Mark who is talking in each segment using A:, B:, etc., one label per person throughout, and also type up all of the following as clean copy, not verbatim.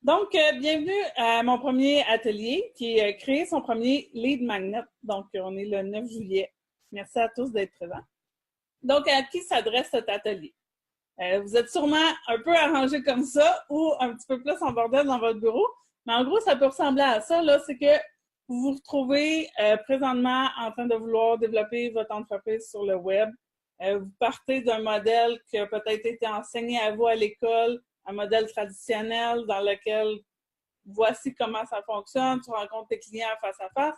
A: Donc, bienvenue à mon premier atelier qui est créer son premier lead magnet. Donc, on est le 9 juillet. Merci à tous d'être présents. Donc, à qui s'adresse cet atelier? Vous êtes sûrement un peu arrangé comme ça ou un petit peu plus en bordel dans votre bureau. Mais en gros, ça peut ressembler à ça. Là, c'est que vous vous retrouvez présentement en train de vouloir développer votre entreprise sur le web. Vous partez d'un modèle qui a peut-être été enseigné à vous à l'école, un modèle traditionnel dans lequel voici comment ça fonctionne, tu rencontres tes clients face à face.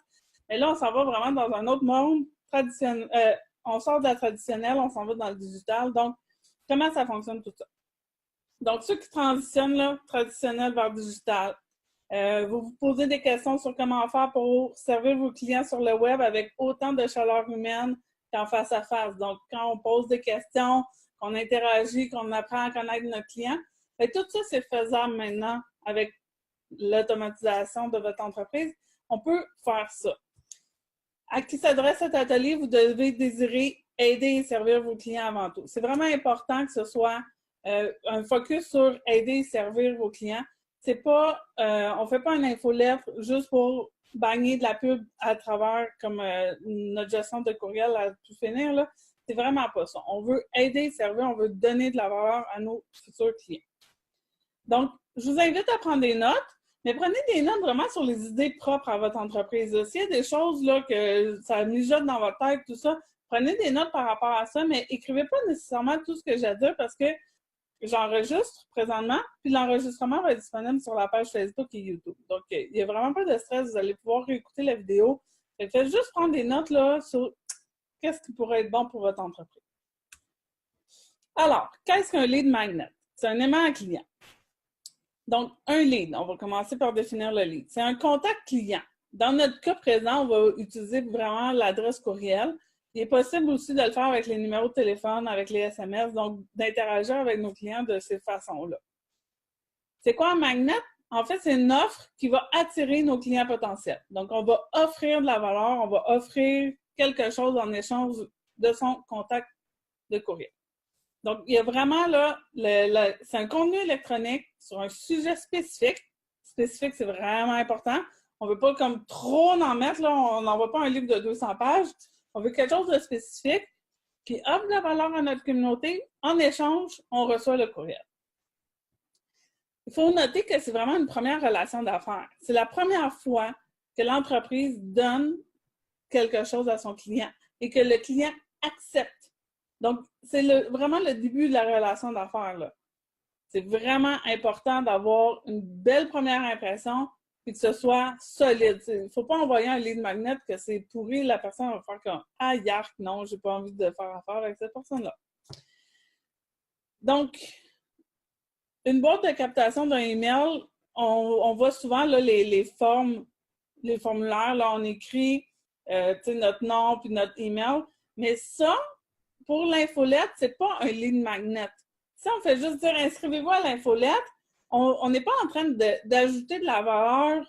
A: Mais là, on s'en va vraiment dans un autre monde traditionnel. On sort de la traditionnelle, on s'en va dans le digital. Donc, comment ça fonctionne tout ça? Donc, ceux qui transitionnent là, traditionnel vers digital, vous vous posez des questions sur comment faire pour servir vos clients sur le web avec autant de chaleur humaine qu'en face à face. Donc, quand on pose des questions, qu'on interagit, qu'on apprend à connaître notre client, tout ça, c'est faisable maintenant avec l'automatisation de votre entreprise. On peut faire ça. À qui s'adresse cet atelier, vous devez désirer aider et servir vos clients avant tout. C'est vraiment important que ce soit un focus sur aider et servir vos clients. C'est pas, on ne fait pas une infolettre juste pour bagner de la pub à travers comme notre gestion de courriel à tout finir. Là. C'est vraiment pas ça. On veut aider et servir, on veut donner de la valeur à nos futurs clients. Donc, je vous invite à prendre des notes, mais prenez des notes vraiment sur les idées propres à votre entreprise. S'il y a des choses là, que ça mijote dans votre tête, tout ça, prenez des notes par rapport à ça, mais écrivez pas nécessairement tout ce que j'ai à dire parce que j'enregistre présentement, puis l'enregistrement va être disponible sur la page Facebook et YouTube. Donc, il n'y a vraiment pas de stress, vous allez pouvoir réécouter la vidéo. Faites juste prendre des notes là, sur qu'est-ce qui pourrait être bon pour votre entreprise. Alors, qu'est-ce qu'un lead magnet? C'est un aimant à client. Donc, un lead, on va commencer par définir le lead. C'est un contact client. Dans notre cas présent, on va utiliser vraiment l'adresse courriel. Il est possible aussi de le faire avec les numéros de téléphone, avec les SMS, donc d'interagir avec nos clients de ces façons-là. C'est quoi un magnet? En fait, c'est une offre qui va attirer nos clients potentiels. Donc, on va offrir de la valeur, on va offrir quelque chose en échange de son contact de courriel. Donc, il y a vraiment là, c'est un contenu électronique sur un sujet spécifique. Spécifique, c'est vraiment important. On ne veut pas comme trop en mettre, là, on n'envoie pas un livre de 200 pages. On veut quelque chose de spécifique qui offre de la valeur à notre communauté. En échange, on reçoit le courriel. Il faut noter que c'est vraiment une première relation d'affaires. C'est la première fois que l'entreprise donne quelque chose à son client et que le client accepte. Donc, c'est vraiment le début de la relation d'affaires. C'est vraiment important d'avoir une belle première impression et que ce soit solide. Il ne faut pas envoyer un lead magnet que c'est pourri, la personne va faire comme « Ah, yark, non, j'ai pas envie de faire affaire avec cette personne-là. » Donc, une boîte de captation d'un email, on voit souvent là, les formulaires, là, on écrit notre nom puis notre email, mais ça, pour l'infolette, c'est pas un lead magnet. Si on fait juste dire inscrivez-vous à l'infolette, on n'est pas en train d'ajouter de la valeur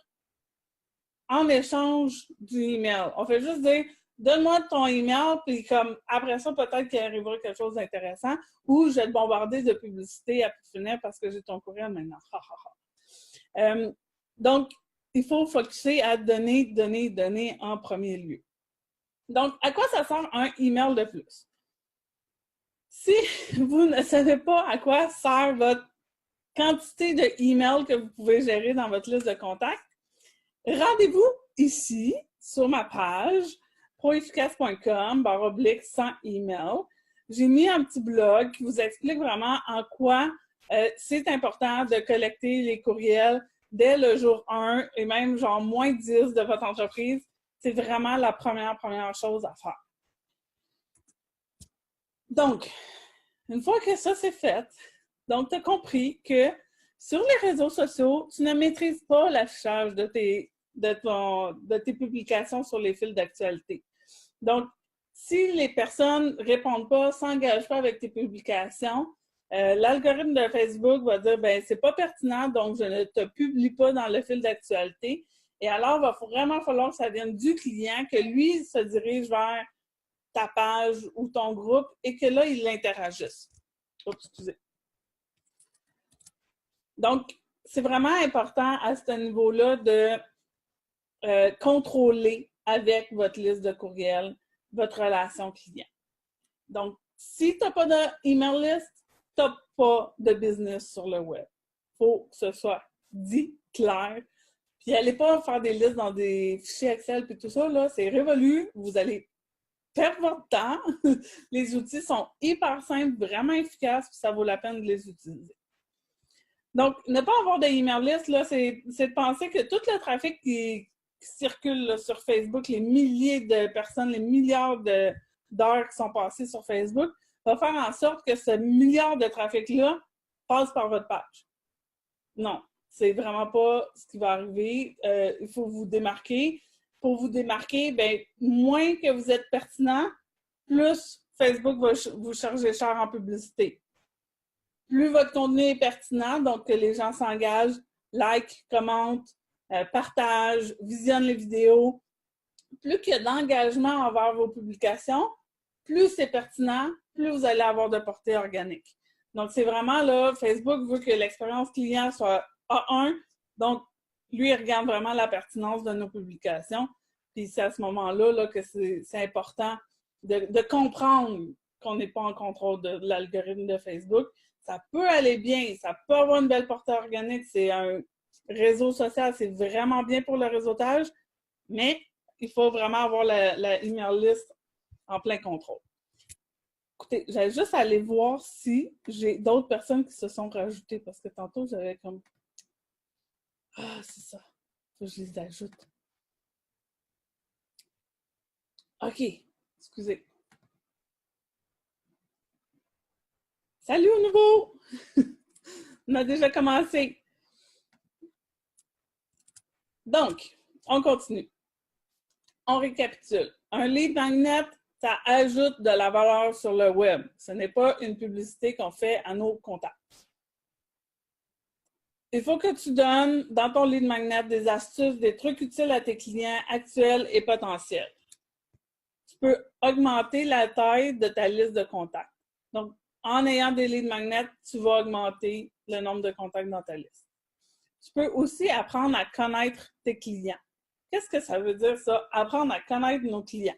A: en échange du email. On fait juste dire donne-moi ton email, puis comme après ça, peut-être qu'il arrivera quelque chose d'intéressant, ou je vais te bombarder de publicité à plus finir parce que j'ai ton courriel maintenant. Donc, il faut focuser à donner en premier lieu. Donc, à quoi ça sert un email de plus? Si vous ne savez pas à quoi sert votre quantité d'emails que vous pouvez gérer dans votre liste de contacts, rendez-vous ici, sur ma page, proefficace.com/100 emails. J'ai mis un petit blog qui vous explique vraiment en quoi c'est important de collecter les courriels dès le jour 1 et même genre moins 10 de votre entreprise. C'est vraiment la première chose à faire. Donc, une fois que ça c'est fait, donc tu as compris que sur les réseaux sociaux, tu ne maîtrises pas l'affichage de tes publications sur les fils d'actualité. Donc, si les personnes ne répondent pas, ne s'engagent pas avec tes publications, l'algorithme de Facebook va dire ben c'est pas pertinent, donc je ne te publie pas dans le fil d'actualité. Et alors, il va vraiment falloir que ça vienne du client, que lui se dirige vers ta page ou ton groupe et que là, il interagisse. Oups, excusez. Donc, c'est vraiment important à ce niveau-là de contrôler avec votre liste de courriels votre relation client. Donc, si tu n'as pas d'email list, tu n'as pas de business sur le web. Il faut que ce soit dit, clair. Puis, n'allez pas faire des listes dans des fichiers Excel puis tout ça, là, c'est révolu. Vous allez perdre votre temps. Les outils sont hyper simples, vraiment efficaces, puis ça vaut la peine de les utiliser. Donc, ne pas avoir d'email list, là, c'est de penser que tout le trafic qui circule là, sur Facebook, les milliers de personnes, les milliards d'heures qui sont passées sur Facebook, va faire en sorte que ce milliard de trafic-là passe par votre page. Non, c'est vraiment pas ce qui va arriver. Il faut vous démarquer. Pour vous démarquer, bien, moins que vous êtes pertinent, plus Facebook va vous charger cher en publicité. Plus votre contenu est pertinent, donc que les gens s'engagent, like, commentent, partagent, visionnent les vidéos, plus qu'il y a d'engagement envers vos publications, plus c'est pertinent, plus vous allez avoir de portée organique. Donc, c'est vraiment là, Facebook veut que l'expérience client soit A1, donc lui, il regarde vraiment la pertinence de nos publications. Puis c'est à ce moment-là là, que c'est important de comprendre qu'on n'est pas en contrôle de l'algorithme de Facebook. Ça peut aller bien, ça peut avoir une belle portée organique, c'est un réseau social, c'est vraiment bien pour le réseautage, mais il faut vraiment avoir la email list en plein contrôle. Écoutez, j'allais juste aller voir si j'ai d'autres personnes qui se sont rajoutées, parce que tantôt, j'avais comme... Ah, c'est ça. Faut que je les ajoute. OK. Excusez. Salut au nouveau! On a déjà commencé. Donc, on continue. On récapitule. Un lead magnet, ça ajoute de la valeur sur le web. Ce n'est pas une publicité qu'on fait à nos contacts. Il faut que tu donnes dans ton lead magnet des astuces, des trucs utiles à tes clients actuels et potentiels. Tu peux augmenter la taille de ta liste de contacts. Donc, en ayant des lead magnets, tu vas augmenter le nombre de contacts dans ta liste. Tu peux aussi apprendre à connaître tes clients. Qu'est-ce que ça veut dire, ça? Apprendre à connaître nos clients.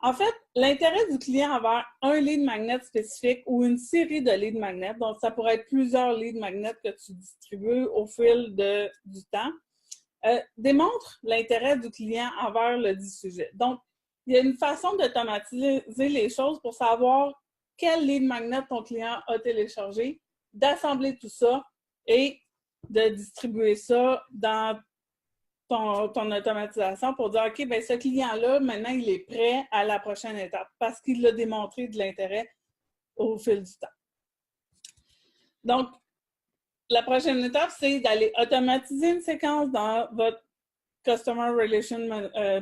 A: En fait, l'intérêt du client envers un lead magnet spécifique ou une série de lead magnets, donc ça pourrait être plusieurs lead magnets que tu distribues au fil du temps, démontre l'intérêt du client envers le dit sujet. Donc, il y a une façon d'automatiser les choses pour savoir quel lead magnet ton client a téléchargé, d'assembler tout ça et de distribuer ça dans ton automatisation pour dire, OK, bien, ce client-là, maintenant, il est prêt à la prochaine étape parce qu'il a démontré de l'intérêt au fil du temps. Donc, la prochaine étape, c'est d'aller automatiser une séquence dans votre Customer Relation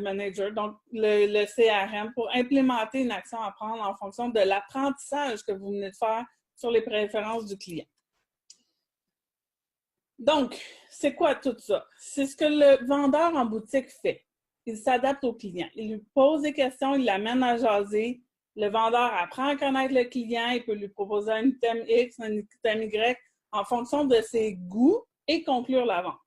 A: Manager, donc le CRM, pour implémenter une action à prendre en fonction de l'apprentissage que vous venez de faire sur les préférences du client. Donc, c'est quoi tout ça? C'est ce que le vendeur en boutique fait. Il s'adapte au client. Il lui pose des questions, il l'amène à jaser. Le vendeur apprend à connaître le client, il peut lui proposer un item X, un item Y en fonction de ses goûts et conclure la vente.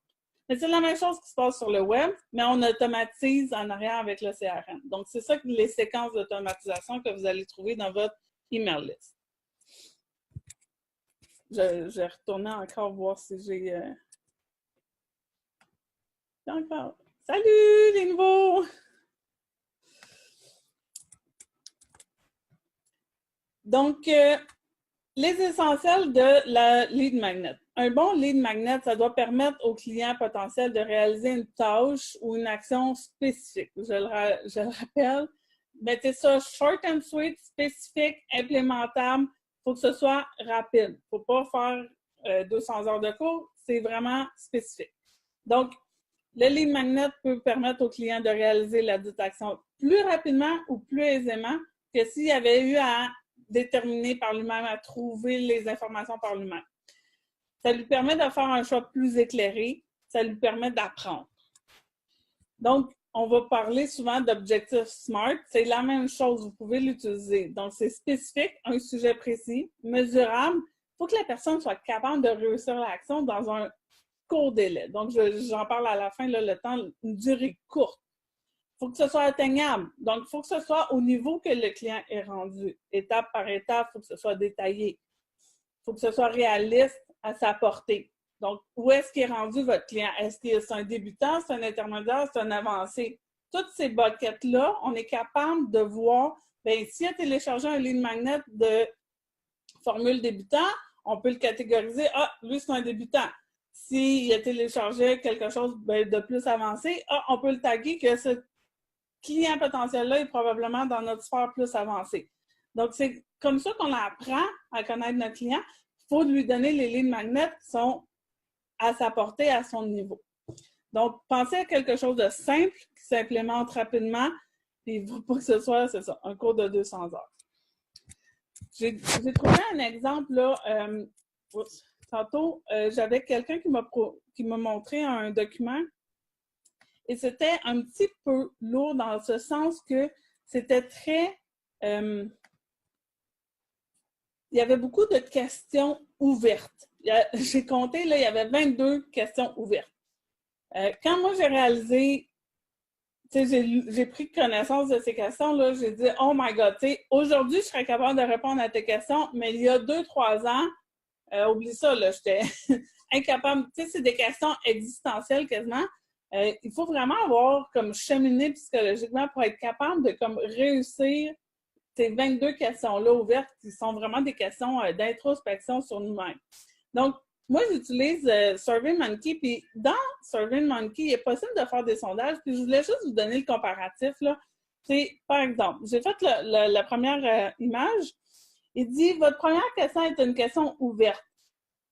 A: Mais c'est la même chose qui se passe sur le web, mais on automatise en arrière avec le CRM. Donc, c'est ça les séquences d'automatisation que vous allez trouver dans votre email list. Je vais retourner encore voir si j'ai... Encore. Salut les nouveaux! Donc, les essentiels de la lead magnet. Un bon lead magnet, ça doit permettre au client potentiel de réaliser une tâche ou une action spécifique. Je le rappelle, mettez ça short and sweet, spécifique, implémentable. Il faut que ce soit rapide. Il ne faut pas faire 200 heures de cours. C'est vraiment spécifique. Donc, le lead magnet peut permettre au client de réaliser la dite action plus rapidement ou plus aisément que s'il avait eu à déterminer par lui-même, à trouver les informations par lui-même. Ça lui permet de faire un choix plus éclairé, ça lui permet d'apprendre. Donc, on va parler souvent d'objectifs SMART. C'est la même chose, vous pouvez l'utiliser. Donc, c'est spécifique, un sujet précis, mesurable. Il faut que la personne soit capable de réussir l'action dans un court délai. Donc, j'en parle à la fin, là, le temps, une durée courte. Il faut que ce soit atteignable. Donc, il faut que ce soit au niveau que le client est rendu. Étape par étape, il faut que ce soit détaillé. Il faut que ce soit réaliste à sa portée. Donc, où est-ce qu'il est rendu votre client? Est-ce que c'est un débutant, c'est un intermédiaire, c'est un avancé? Toutes ces buckets-là, on est capable de voir, bien, s'il a téléchargé un lead magnet de formule débutant, on peut le catégoriser. Ah, lui, c'est un débutant. S'il a téléchargé quelque chose de plus avancé, ah, on peut le taguer que ce client potentiel-là est probablement dans notre sphère plus avancée. Donc, c'est comme ça qu'on apprend à connaître notre client. Il faut lui donner les lignes magnets qui sont à sa portée, à son niveau. Donc, pensez à quelque chose de simple qui s'implémente rapidement, puis il ne faut pas que ce soit, c'est ça, un cours de 200 heures. J'ai trouvé un exemple, là, tantôt, j'avais quelqu'un qui m'a montré un document et c'était un petit peu lourd dans ce sens que c'était très... il y avait beaucoup de questions ouvertes. J'ai compté, là, il y avait 22 questions ouvertes. Quand moi, j'ai réalisé, j'ai pris connaissance de ces questions-là, j'ai dit, oh my God, aujourd'hui, je serais capable de répondre à tes questions, mais il y a 2-3 ans, oublie ça, là, j'étais incapable. Tu sais, c'est des questions existentielles quasiment. Il faut vraiment avoir comme cheminé psychologiquement pour être capable de comme réussir ces 22 questions-là ouvertes qui sont vraiment des questions d'introspection sur nous-mêmes. Donc, moi, j'utilise SurveyMonkey, puis dans SurveyMonkey, il est possible de faire des sondages, puis je voulais juste vous donner le comparatif, là. Par exemple, j'ai fait la première image, il dit « Votre première question est une question ouverte ».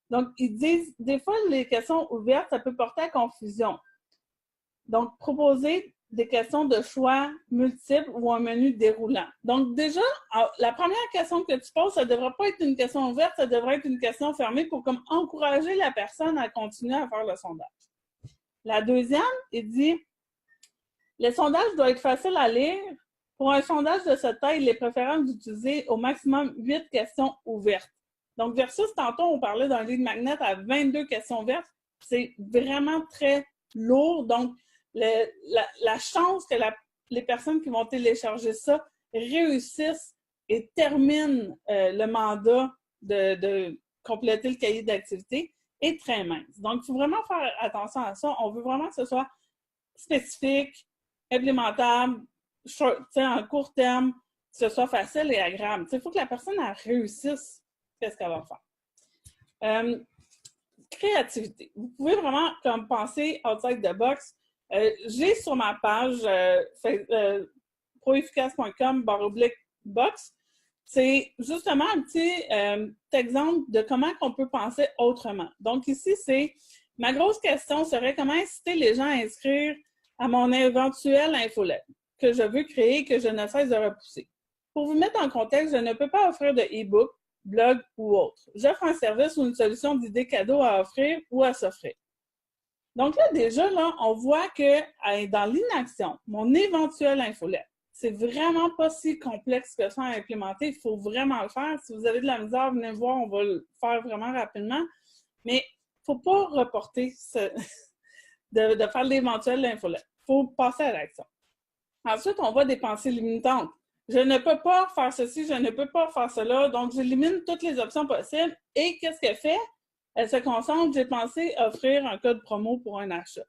A: Donc, ils disent, des fois, les questions ouvertes, ça peut porter à confusion. Donc, proposer des questions de choix multiples ou un menu déroulant. Donc, déjà, la première question que tu poses, ça ne devrait pas être une question ouverte, ça devrait être une question fermée pour comme encourager la personne à continuer à faire le sondage. La deuxième, il dit, le sondage doit être facile à lire. Pour un sondage de cette taille, il est préférable d'utiliser au maximum 8 questions ouvertes. Donc, versus tantôt, on parlait d'un lead magnet à 22 questions ouvertes. C'est vraiment très lourd. Donc, la chance que les personnes qui vont télécharger ça réussissent et terminent le mandat de compléter le cahier d'activité est très mince. Donc, il faut vraiment faire attention à ça. On veut vraiment que ce soit spécifique, implémentable, en court terme, que ce soit facile et agréable. Il faut que la personne réussisse qu'est-ce qu'elle va faire. Créativité. Vous pouvez vraiment comme penser outside the box. J'ai sur ma page proefficace.com/box, c'est justement un petit exemple de comment on peut penser autrement. Donc ici, c'est ma grosse question serait comment inciter les gens à inscrire à mon éventuelle infolette que je veux créer, que je ne cesse de repousser. Pour vous mettre en contexte, je ne peux pas offrir de e-book, blog ou autre. J'offre un service ou une solution d'idées cadeaux à offrir ou à s'offrir. Donc là, déjà, là, on voit que dans l'inaction, mon éventuelle infolette, c'est vraiment pas si complexe que ça à implémenter. Il faut vraiment le faire. Si vous avez de la misère, venez me voir, on va le faire vraiment rapidement. Mais il ne faut pas reporter de faire l'éventuelle infolette. Il faut passer à l'action. Ensuite, on voit des pensées limitantes. Je ne peux pas faire ceci, je ne peux pas faire cela. Donc, j'élimine toutes les options possibles. Et qu'est-ce qu'elle fait? Elle se concentre, j'ai pensé offrir un code promo pour un achat.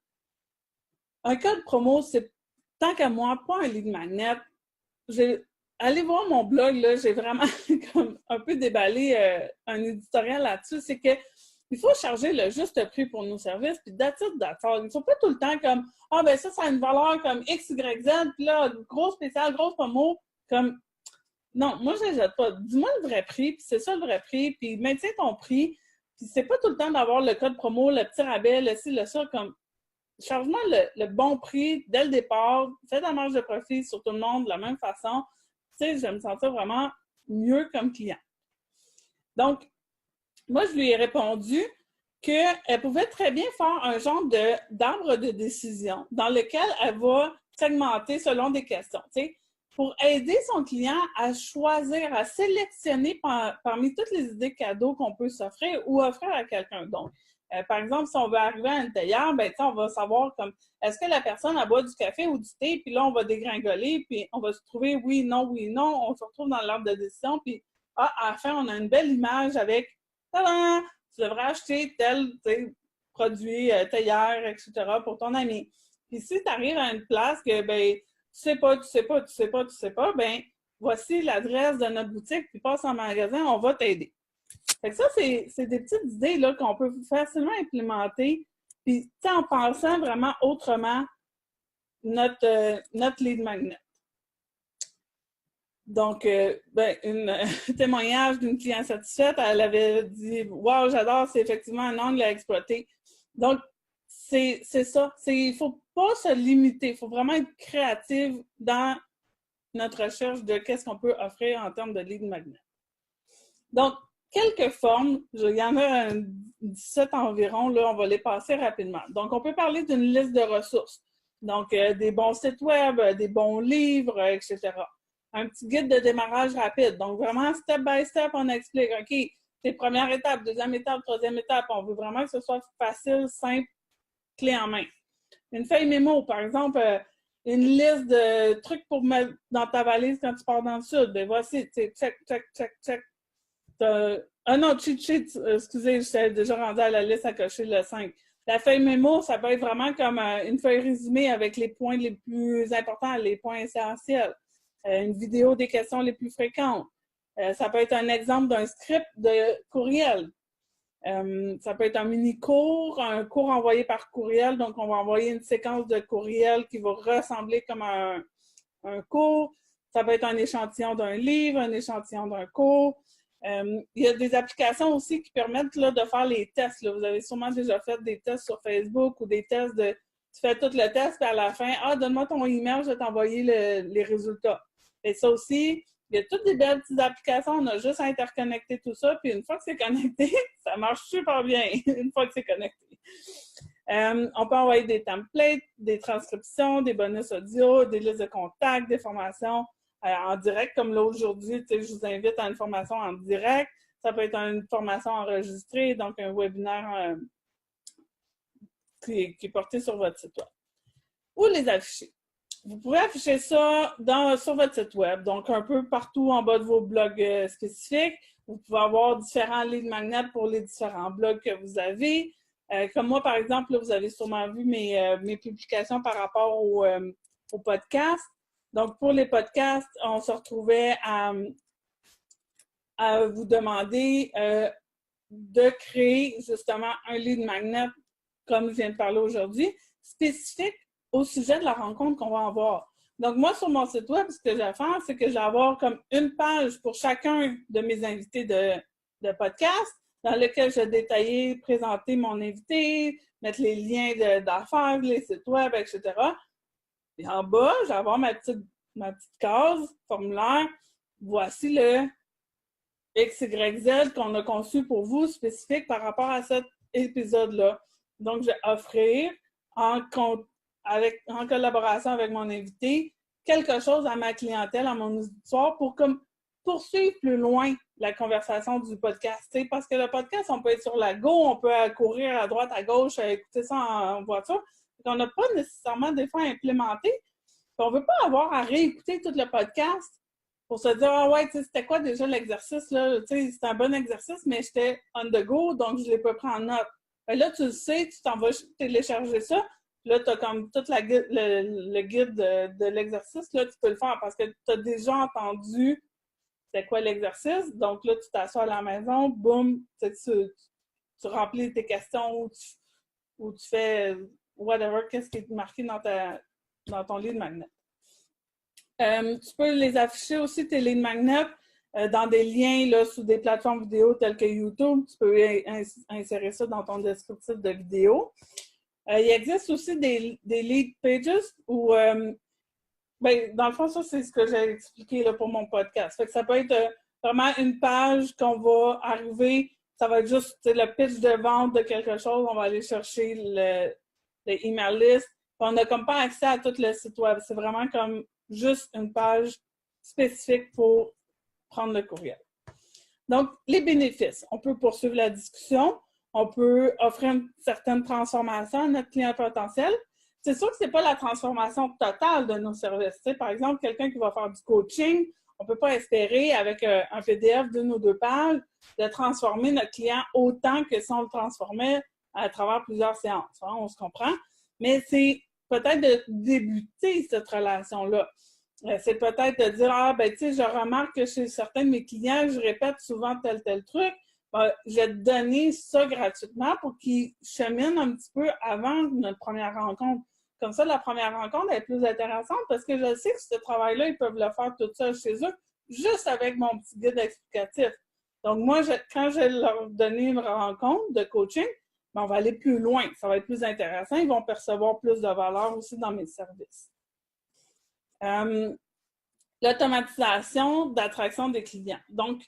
A: Un code promo, c'est, tant qu'à moi, pas un lead magnet. Allez voir mon blog, là, j'ai vraiment comme un peu déballé un éditorial là-dessus. C'est que il faut charger le juste prix pour nos services, puis d'attitude d'accord. Il ne faut pas tout le temps comme « Ah, ben ça a une valeur comme X, Y, Z, puis là, gros spécial, gros promo. » Comme, non, moi, je ne jette pas. Dis-moi le vrai prix, puis c'est ça le vrai prix, puis maintiens ton prix. Puis c'est pas tout le temps d'avoir le code promo, le petit rabais, le ci, le ça, comme charge-moi le bon prix dès le départ, fais ta marge de profit sur tout le monde de la même façon. Tu sais, je vais me sentir vraiment mieux comme client. Donc, moi, je lui ai répondu qu'elle pouvait très bien faire un genre d'arbre de décision dans lequel elle va segmenter selon des questions, tu sais, pour aider son client à choisir, à sélectionner parmi toutes les idées cadeaux qu'on peut s'offrir ou offrir à quelqu'un d'autre. Par exemple, si on veut arriver à une théière, ben, on va savoir comme est-ce que la personne elle boit du café ou du thé, puis là, on va dégringoler, puis on va se trouver oui, non, on se retrouve dans l'arbre de décision, puis à la fin, on a une belle image avec tadam! Tu devrais acheter tel produit, théière, etc. pour ton ami. Puis si tu arrives à une place que ben, tu sais pas, ben voici l'adresse de notre boutique, puis passe en magasin, on va t'aider. Fait que ça, c'est des petites idées là, qu'on peut facilement implémenter, puis en pensant vraiment autrement notre lead magnet. Donc, un témoignage d'une cliente satisfaite, elle avait dit « Wow, j'adore, c'est effectivement un angle à exploiter. » Donc, c'est ça. Il ne faut pas se limiter, il faut vraiment être créatif dans notre recherche de qu'est-ce qu'on peut offrir en termes de lead magnet. Donc, quelques formes, il y en a 17 environ, là, on va les passer rapidement. Donc, on peut parler d'une liste de ressources. Donc, des bons sites web, des bons livres, etc. Un petit guide de démarrage rapide. Donc, vraiment, step by step, on explique, OK, c'est première étape, deuxième étape, troisième étape. On veut vraiment que ce soit facile, simple, clé en main. Une feuille mémo, par exemple, une liste de trucs pour mettre dans ta valise quand tu pars dans le sud. Ben voici, check, check, check, check. Non, cheat sheet, excusez, j'étais déjà rendue à la liste à cocher le 5. La feuille mémo, ça peut être vraiment comme une feuille résumée avec les points les plus importants, les points essentiels. Une vidéo des questions les plus fréquentes. Ça peut être un exemple d'un script de courriel. Ça peut être un mini-cours, un cours envoyé par courriel. Donc, on va envoyer une séquence de courriel qui va ressembler comme un cours. Ça peut être un échantillon d'un livre, un échantillon d'un cours. Il y a des applications aussi qui permettent là, de faire les tests. Là. Vous avez sûrement déjà fait des tests sur Facebook ou des tests de... Tu fais tout le test, puis à la fin, donne-moi ton email, je vais t'envoyer les résultats. Et ça aussi, il y a toutes des belles petites applications, on a juste à interconnecter tout ça, puis une fois que c'est connecté, ça marche super bien, une fois que c'est connecté. On peut envoyer des templates, des transcriptions, des bonus audio, des listes de contacts, des formations en direct, comme là aujourd'hui, je vous invite à une formation en direct. Ça peut être une formation enregistrée, donc un webinaire qui est porté sur votre site web. Ou les afficher. Vous pouvez afficher ça sur votre site web, donc un peu partout en bas de vos blogs spécifiques. Vous pouvez avoir différents lead magnets pour les différents blogs que vous avez. Comme moi, par exemple, là, vous avez sûrement vu mes publications par rapport au podcast. Donc, pour les podcasts, on se retrouvait à vous demander de créer justement un lead magnet, comme je viens de parler aujourd'hui, spécifique au sujet de la rencontre qu'on va avoir. Donc, moi, sur mon site web, ce que je vais faire, c'est que je vais avoir comme une page pour chacun de mes invités de podcast, dans lequel je vais détailler, présenter mon invité, mettre les liens d'affaires, les sites web, etc. Et en bas, je vais avoir ma petite case, formulaire. Voici le XYZ qu'on a conçu pour vous, spécifique par rapport à cet épisode-là. Donc, je vais offrir en collaboration avec mon invité, quelque chose à ma clientèle, à mon auditoire, pour poursuivre plus loin la conversation du podcast. Parce que le podcast, on peut être sur la go, on peut courir à droite, à gauche, écouter ça en voiture. On n'a pas nécessairement des fois implémenté. On ne veut pas avoir à réécouter tout le podcast pour se dire, ah ouais, c'était quoi déjà l'exercice, là? C'était un bon exercice, mais j'étais on the go, donc je ne l'ai pas pris en note. Là, tu le sais, tu t'en vas télécharger ça. Là, tu as comme tout le guide de l'exercice. Là, tu peux le faire parce que tu as déjà entendu c'est quoi l'exercice. Donc là, tu t'assois à la maison, boum, tu remplis tes questions ou tu fais whatever, qu'est-ce qui est marqué dans ton lead magnet. Tu peux les afficher aussi, tes lead magnets, dans des liens là, sous des plateformes vidéo telles que YouTube. Tu peux insérer ça dans ton descriptif de vidéo. Il existe aussi des lead pages où, dans le fond, ça, c'est ce que j'ai expliqué là, pour mon podcast. Fait que ça peut être vraiment une page qu'on va arriver, ça va être juste le pitch de vente de quelque chose, on va aller chercher le email list. On n'a comme pas accès à tout le site web. C'est vraiment comme juste une page spécifique pour prendre le courriel. Donc, les bénéfices. On peut poursuivre la discussion. On peut offrir une certaine transformation à notre client potentiel. C'est sûr que ce n'est pas la transformation totale de nos services. Tu sais, par exemple, quelqu'un qui va faire du coaching, on ne peut pas espérer, avec un PDF d'une ou deux pages, de transformer notre client autant que si on le transformait à travers plusieurs séances. Hein, on se comprend. Mais c'est peut-être de débuter cette relation-là. C'est peut-être de dire, ah, ben, tu sais, je remarque que chez certains de mes clients, je répète souvent tel truc. Ben, je vais te donner ça gratuitement pour qu'ils cheminent un petit peu avant notre première rencontre. Comme ça, la première rencontre est plus intéressante parce que je sais que ce travail-là, ils peuvent le faire tout seul chez eux, juste avec mon petit guide explicatif. Donc, moi, quand je vais leur donner une rencontre de coaching, ben, on va aller plus loin. Ça va être plus intéressant. Ils vont percevoir plus de valeur aussi dans mes services. L'automatisation d'attraction des clients. Donc,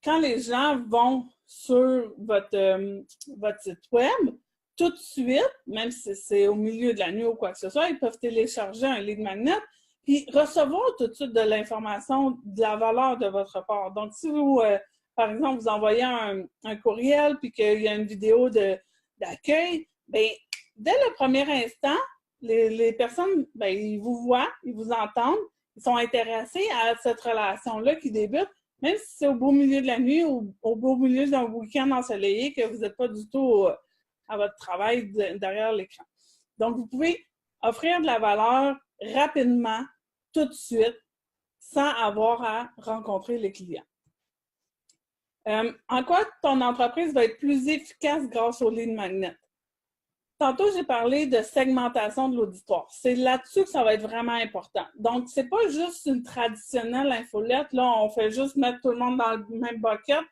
A: quand les gens vont sur votre site web, tout de suite, même si c'est au milieu de la nuit ou quoi que ce soit, ils peuvent télécharger un lead magnet puis recevoir tout de suite de l'information, de la valeur de votre part. Donc, si vous, par exemple, vous envoyez un courriel puis qu'il y a une vidéo d'accueil, bien, dès le premier instant, les personnes, bien, ils vous voient, ils vous entendent, ils sont intéressés à cette relation-là qui débute, même si c'est au beau milieu de la nuit ou au beau milieu d'un week-end ensoleillé que vous n'êtes pas du tout à votre travail derrière l'écran. Donc, vous pouvez offrir de la valeur rapidement, tout de suite, sans avoir à rencontrer les clients. En quoi ton entreprise va être plus efficace grâce au lead magnet? Tantôt, j'ai parlé de segmentation de l'auditoire. C'est là-dessus que ça va être vraiment important. Donc, c'est pas juste une traditionnelle infolette. Là, on fait juste mettre tout le monde dans le même bucket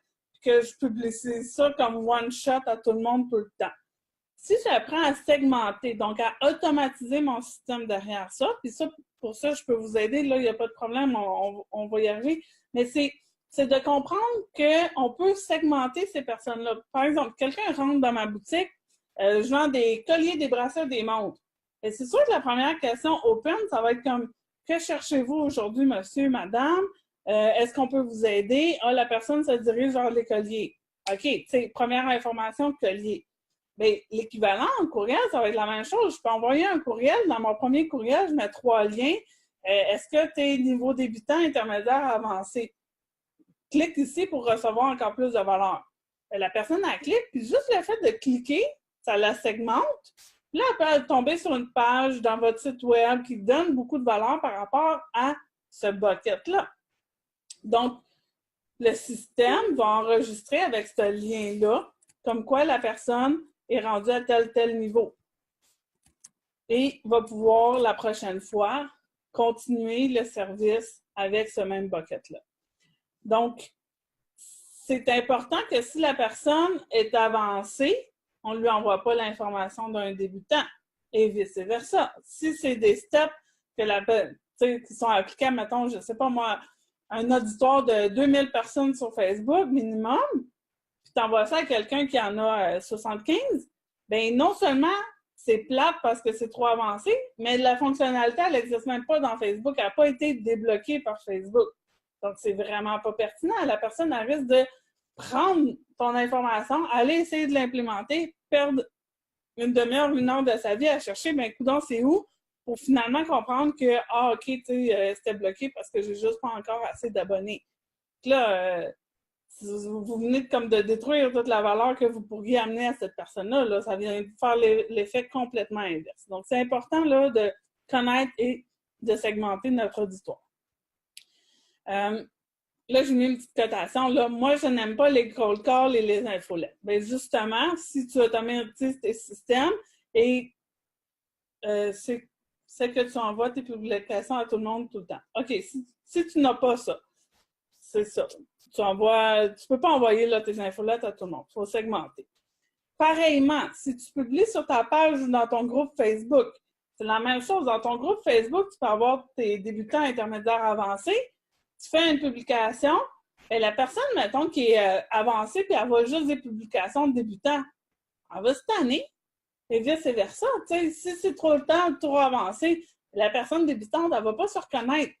A: que je publicise ça comme one-shot à tout le monde tout le temps. Si j'apprends à segmenter, donc à automatiser mon système derrière ça, puis ça, pour ça, je peux vous aider. Là, il n'y a pas de problème, on va y arriver. Mais c'est de comprendre qu'on peut segmenter ces personnes-là. Par exemple, quelqu'un rentre dans ma boutique, je vends des colliers, des bracelets, des montres. Et c'est sûr que la première question open, ça va être comme « Que cherchez-vous aujourd'hui, monsieur, madame? Est-ce qu'on peut vous aider? » Ah, la personne se dirige vers les colliers. OK, tu sais, première information, collier. Bien, l'équivalent en courriel, ça va être la même chose. Je peux envoyer un courriel. Dans mon premier courriel, je mets 3 liens. Est-ce que tu es niveau débutant, intermédiaire, avancé? Clique ici pour recevoir encore plus de valeur. La personne, elle clique, puis juste le fait de cliquer, ça la segmente. Là, elle peut tomber sur une page dans votre site web qui donne beaucoup de valeur par rapport à ce bucket-là. Donc, le système va enregistrer avec ce lien-là comme quoi la personne est rendue à tel niveau. Et va pouvoir, la prochaine fois, continuer le service avec ce même bucket-là. Donc, c'est important que si la personne est avancée, on ne lui envoie pas l'information d'un débutant et vice-versa. Si c'est des steps qui sont applicables, mettons, je ne sais pas moi, un auditoire de 2000 personnes sur Facebook minimum, puis tu envoies ça à quelqu'un qui en a 75, bien non seulement c'est plate parce que c'est trop avancé, mais la fonctionnalité, elle n'existe même pas dans Facebook. Elle n'a pas été débloquée par Facebook. Donc, c'est vraiment pas pertinent. La personne, elle risque de prendre ton information, aller essayer de l'implémenter, perdre une demi-heure, 1 heure de sa vie à chercher, bien, coudonc, c'est où? Pour finalement comprendre que, ah, OK, tu sais, c'était bloqué parce que j'ai juste pas encore assez d'abonnés. Là, vous venez comme de détruire toute la valeur que vous pourriez amener à cette personne-là. Là, ça vient faire l'effet complètement inverse. Donc, c'est important là, de connaître et de segmenter notre auditoire. Là, j'ai mis une petite cotation. Là, moi, je n'aime pas les cold calls et les infolettes. Bien, justement, si tu automatises tes systèmes et c'est que tu envoies tes publications à tout le monde tout le temps. OK, si tu n'as pas ça, c'est ça. Tu ne peux pas envoyer là, tes infolettes à tout le monde. Il faut segmenter. Pareillement, si tu publies sur ta page ou dans ton groupe Facebook, c'est la même chose. Dans ton groupe Facebook, tu peux avoir tes débutants, intermédiaires, avancés. Tu fais une publication, et la personne, mettons, qui est avancée, puis elle voit juste des publications de débutants, elle va se tanner, et vice-versa. Si c'est trop le temps, trop avancé, la personne débutante, elle ne va pas se reconnaître.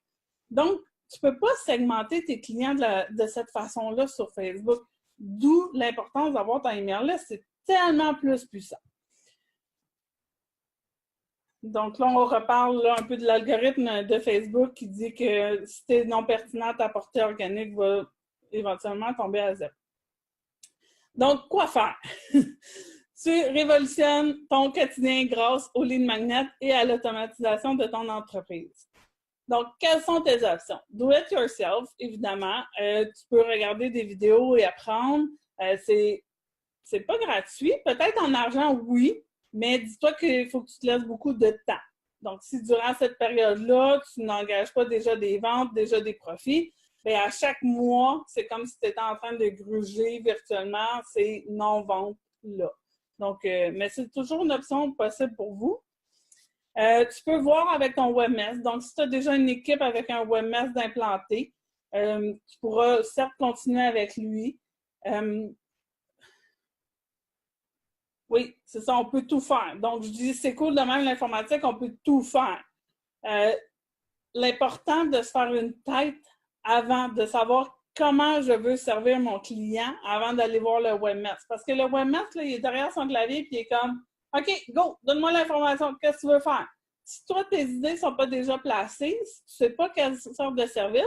A: Donc, tu ne peux pas segmenter tes clients de cette façon-là sur Facebook. D'où l'importance d'avoir ton email list. C'est tellement plus puissant. Donc là, on reparle là, un peu de l'algorithme de Facebook qui dit que si tu es non pertinent, ta portée organique va éventuellement tomber à zéro. Donc, quoi faire? Tu révolutionnes ton quotidien grâce au lead magnet et à l'automatisation de ton entreprise. Donc, quelles sont tes options? Do it yourself, évidemment. Tu peux regarder des vidéos et apprendre. C'est pas gratuit. Peut-être en argent, oui, mais dis-toi qu'il faut que tu te laisses beaucoup de temps. Donc, si durant cette période-là, tu n'engages pas déjà des ventes, déjà des profits, bien, à chaque mois, c'est comme si tu étais en train de gruger virtuellement ces non-ventes-là. Donc, mais c'est toujours une option possible pour vous. Tu peux voir avec ton WebMess. Donc, si tu as déjà une équipe avec un WebMess d'implanté, tu pourras certes continuer avec lui. Oui, c'est ça, on peut tout faire. Donc, je dis, c'est cool de même l'informatique, on peut tout faire. L'important de se faire une tête avant, de savoir comment je veux servir mon client avant d'aller voir le WebMess. Parce que le WebMess, là, il est derrière son clavier et il est comme « OK, go, donne-moi l'information, qu'est-ce que tu veux faire? » Si toi, tes idées ne sont pas déjà placées, si tu ne sais pas quelle sorte de service,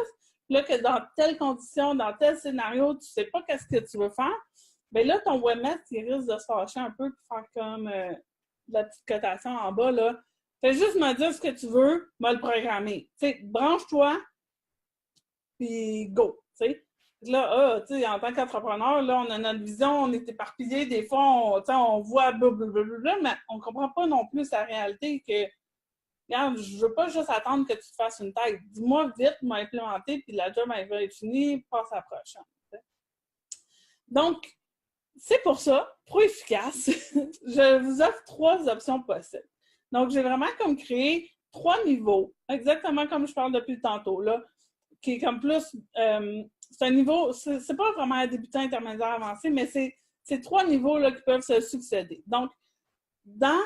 A: là, que dans telle condition, dans tel scénario, tu ne sais pas qu'est-ce que tu veux faire, bien là, ton WebMess, il risque de se fâcher un peu pour faire comme de la petite cotation en bas, là. Fais juste me dire ce que tu veux, me le programmer. Tu sais, branche-toi, puis go, tu sais. Là, tu sais, en tant qu'entrepreneur, là, on a notre vision, on est éparpillé, des fois, on voit blablabla, mais on ne comprend pas non plus la réalité que, regarde, je ne veux pas juste attendre que tu te fasses une tête. Dis-moi vite, m'implémenter, puis la job, elle va être finie, passe à la prochaine. T'sais. Donc, c'est pour ça, Pro Efficace, je vous offre 3 options possibles. Donc, j'ai vraiment comme créé 3 niveaux, exactement comme je parle depuis tantôt, là, qui est comme plus, c'est un niveau, c'est pas vraiment un débutant, intermédiaire, avancé, mais c'est 3 niveaux là, qui peuvent se succéder. Donc, dans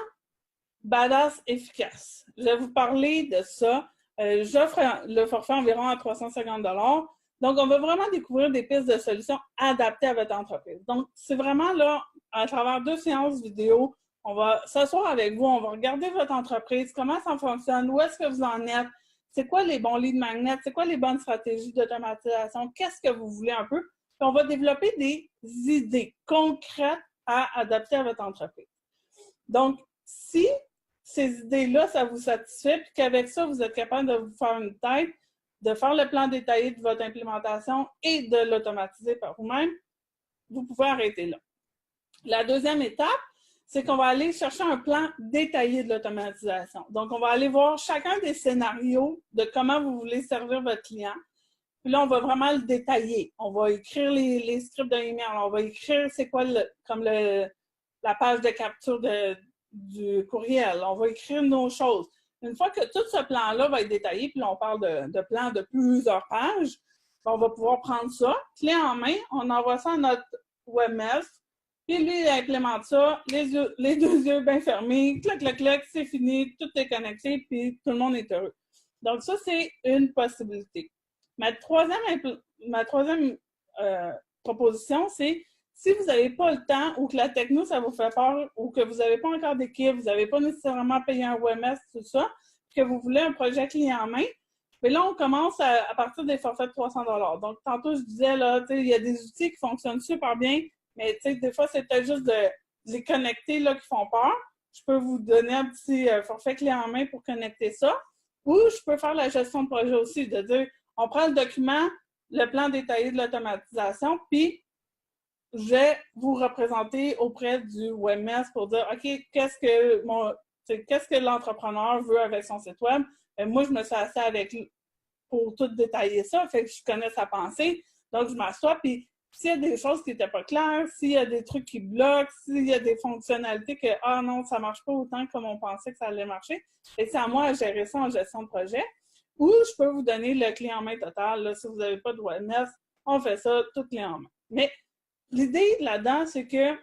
A: Badass Efficace, je vais vous parler de ça. J'offre le forfait environ à 350 $. Donc, on va vraiment découvrir des pistes de solutions adaptées à votre entreprise. Donc, c'est vraiment là, à travers 2 séances vidéo, on va s'asseoir avec vous, on va regarder votre entreprise, comment ça fonctionne, où est-ce que vous en êtes, c'est quoi les bons leads magnets, c'est quoi les bonnes stratégies d'automatisation, qu'est-ce que vous voulez un peu. Puis on va développer des idées concrètes à adapter à votre entreprise. Donc, si ces idées-là, ça vous satisfait, puis qu'avec ça, vous êtes capable de vous faire une tête, de faire le plan détaillé de votre implémentation et de l'automatiser par vous-même, vous pouvez arrêter là. La deuxième étape, c'est qu'on va aller chercher un plan détaillé de l'automatisation. Donc, on va aller voir chacun des scénarios de comment vous voulez servir votre client. Puis là, on va vraiment le détailler. On va écrire les scripts d'un email. On va écrire c'est quoi la page de capture du courriel. On va écrire nos choses. Une fois que tout ce plan-là va être détaillé, puis là, on parle de plans de plusieurs pages, on va pouvoir prendre ça, clé en main, on envoie ça à notre WebMess, puis lui, il implémente ça, les 2 yeux bien fermés, clac, clac, clac, c'est fini, tout est connecté, puis tout le monde est heureux. Donc ça, c'est une possibilité. Ma troisième proposition, c'est si vous n'avez pas le temps ou que la techno, ça vous fait peur ou que vous n'avez pas encore d'équipe, vous n'avez pas nécessairement payé un WebMess, tout ça, que vous voulez un projet clé en main, mais là, on commence à partir des forfaits de 300 $. Donc, tantôt, je disais, là, il y a des outils qui fonctionnent super bien, mais des fois, c'est peut-être juste de les connecter là, qui font peur. Je peux vous donner un petit forfait clé en main pour connecter ça. Ou je peux faire la gestion de projet aussi, de dire, on prend le document, le plan détaillé de l'automatisation, puis je vais vous représenter auprès du WebMess pour dire, OK, qu'est-ce que l'entrepreneur veut avec son site web? Moi, je me suis assise avec lui pour tout détailler ça, fait que je connais sa pensée. Donc, je m'assois, puis s'il y a des choses qui n'étaient pas claires, s'il y a des trucs qui bloquent, s'il y a des fonctionnalités que, ah non, ça ne marche pas autant comme on pensait que ça allait marcher, et c'est à moi de gérer ça en gestion de projet. Ou je peux vous donner le clé en main total. Là, si vous n'avez pas de WebMess, on fait ça, tout clé en main. Mais l'idée là-dedans, c'est que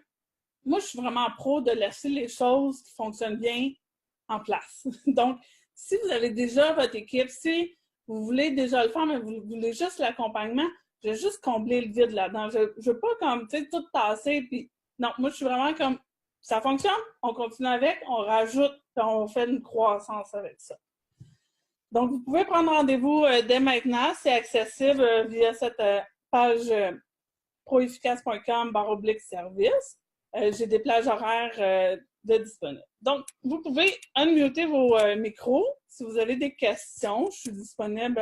A: moi, je suis vraiment pro de laisser les choses qui fonctionnent bien en place. Donc, si vous avez déjà votre équipe, si vous voulez déjà le faire, mais vous voulez juste l'accompagnement, je vais juste combler le vide là-dedans. Je veux pas comme, tu sais, tout tasser, puis non, moi, je suis vraiment comme, ça fonctionne, on continue avec, on rajoute, puis on fait une croissance avec ça. Donc, vous pouvez prendre rendez-vous dès maintenant. C'est accessible via cette page proefficace.com/service. J'ai des plages horaires de disponibles. Donc, vous pouvez unmuter vos micros. Si vous avez des questions, je suis disponible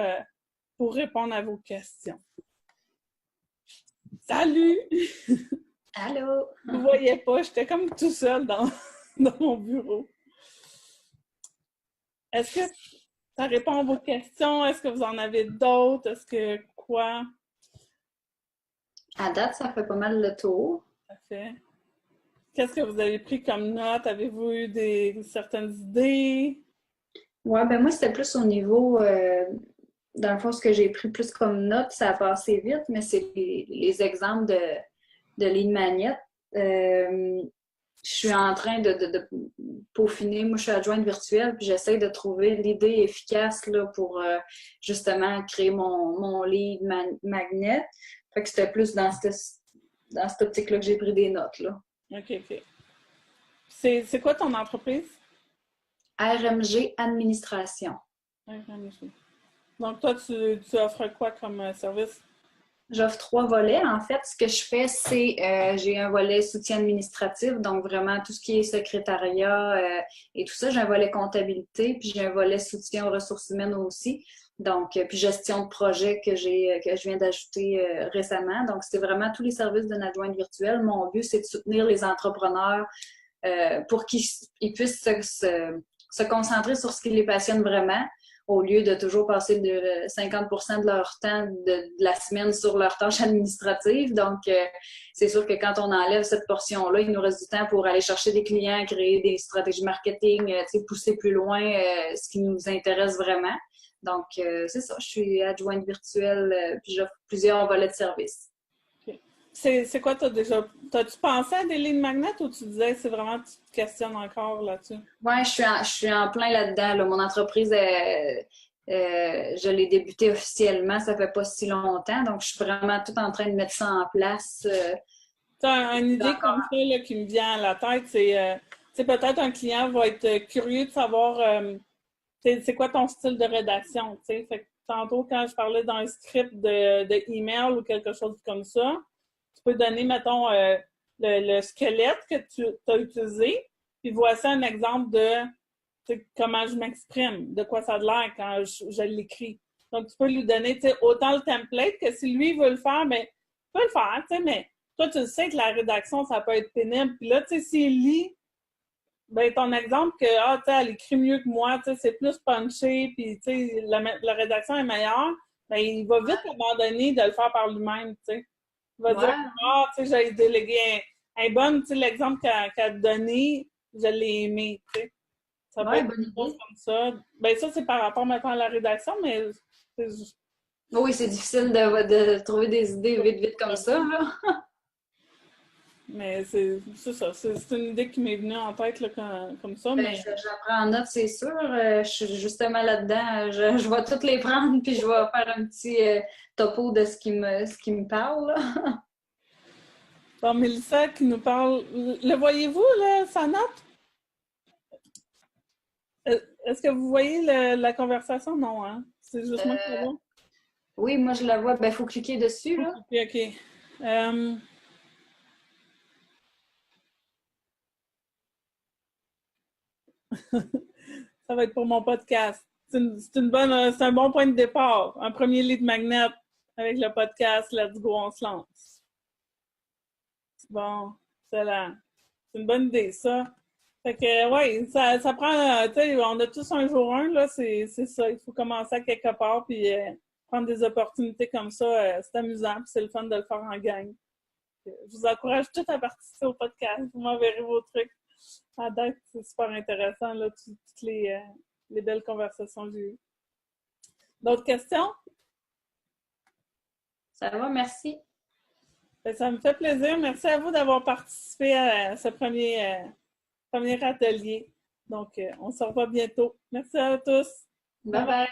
A: pour répondre à vos questions. Salut!
B: Allô!
A: Vous ne voyez pas, j'étais comme tout seul dans mon bureau. Est-ce que ça répond à vos questions? Est-ce que vous en avez d'autres? Est-ce que quoi?
B: À date, ça fait pas mal le tour.
A: Parfait. Qu'est-ce que vous avez pris comme note? Avez-vous eu certaines idées?
B: Ouais, ben moi, c'était plus au niveau, dans le fond, ce que j'ai pris plus comme note, ça a passé vite, mais c'est les exemples de lead magnet. Je suis en train de peaufiner. Moi, je suis adjointe virtuelle, puis j'essaie de trouver l'idée efficace là, pour justement créer mon lead magnet. Fait que c'était plus dans cette optique-là que j'ai pris des notes. Là.
A: OK. C'est quoi ton entreprise?
B: RMG Administration.
A: RMG. Donc, toi, tu offres quoi comme service?
B: J'offre 3 volets. En fait, ce que je fais, c'est j'ai un volet soutien administratif, donc vraiment tout ce qui est secrétariat et tout ça. J'ai un volet comptabilité, puis j'ai un volet soutien aux ressources humaines aussi. Donc, puis gestion de projet que je viens d'ajouter récemment. Donc, c'est vraiment tous les services d'une adjointe virtuelle. Mon but, c'est de soutenir les entrepreneurs pour qu'ils puissent se concentrer sur ce qui les passionne vraiment, au lieu de toujours passer de 50% de leur temps de la semaine sur leurs tâches administratives. Donc, c'est sûr que quand on enlève cette portion-là, il nous reste du temps pour aller chercher des clients, créer des stratégies marketing, pousser plus loin ce qui nous intéresse vraiment. Donc, c'est ça, je suis adjointe virtuelle, puis j'offre plusieurs volets de services.
A: Okay. C'est quoi, t'as-tu pensé à des lignes magnètes ou tu disais c'est vraiment, tu te questionnes encore là-dessus?
B: Oui, je suis en plein là-dedans. Là. Mon entreprise, je l'ai débutée officiellement, ça fait pas si longtemps, donc je suis vraiment tout en train de mettre ça en place.
A: Tu as une idée comme ça là, qui me vient à la tête, c'est peut-être un client va être curieux de savoir c'est quoi ton style de rédaction. Fait que tantôt, quand je parlais d'un script de email ou quelque chose comme ça, tu peux donner, mettons, le squelette que tu as utilisé, puis voici un exemple de comment je m'exprime, de quoi ça a l'air quand je l'écris. Donc, tu peux lui donner autant le template que si lui veut le faire, bien, il peut le faire, mais toi, tu sais que la rédaction, ça peut être pénible. Puis là, tu sais, s'il lit, ben ton exemple que, elle écrit mieux que moi, c'est plus punché, puis la rédaction est meilleure, ben il va vite abandonner de le faire par lui-même, tu sais. Il va dire, j'ai délégué un bon, l'exemple qu'elle a donné, je l'ai aimé, tu sais. Ça peut être une chose comme ça. Ben ça, c'est par rapport maintenant à la rédaction, mais
B: oui, c'est difficile de trouver des idées vite comme ça, là.
A: Mais c'est ça. C'est une idée qui m'est venue en tête là, comme ça.
B: Ben,
A: Mais
B: j'apprends en note, c'est sûr. Je suis justement là-dedans. Je vais toutes les prendre, puis je vais faire un petit topo de ce qui me parle. Là.
A: Bon, Mélissa qui nous parle. Le voyez-vous, là, sa note? Est-ce que vous voyez la conversation? Non, hein? C'est juste moi qui la vois.
B: Oui, moi je la vois. Ben, il faut cliquer dessus, là.
A: OK. Ça va être pour mon podcast. C'est un bon point de départ. Un premier lead magnet avec le podcast. Let's go, on se lance. Bon, excellent. C'est une bonne idée, ça. Fait que, ouais, ça prend, tu sais, on a tous un jour un, là, c'est ça. Il faut commencer à quelque part, puis prendre des opportunités comme ça. C'est amusant, puis c'est le fun de le faire en gang. Je vous encourage tous à participer au podcast. Vous m'enverrez vos trucs. À date, c'est super intéressant, là, toutes les belles conversations que j'ai eues. D'autres questions?
B: Ça va, merci.
A: Ben, ça me fait plaisir. Merci à vous d'avoir participé à ce premier atelier. Donc, on se revoit bientôt. Merci à tous.
B: Bye bye.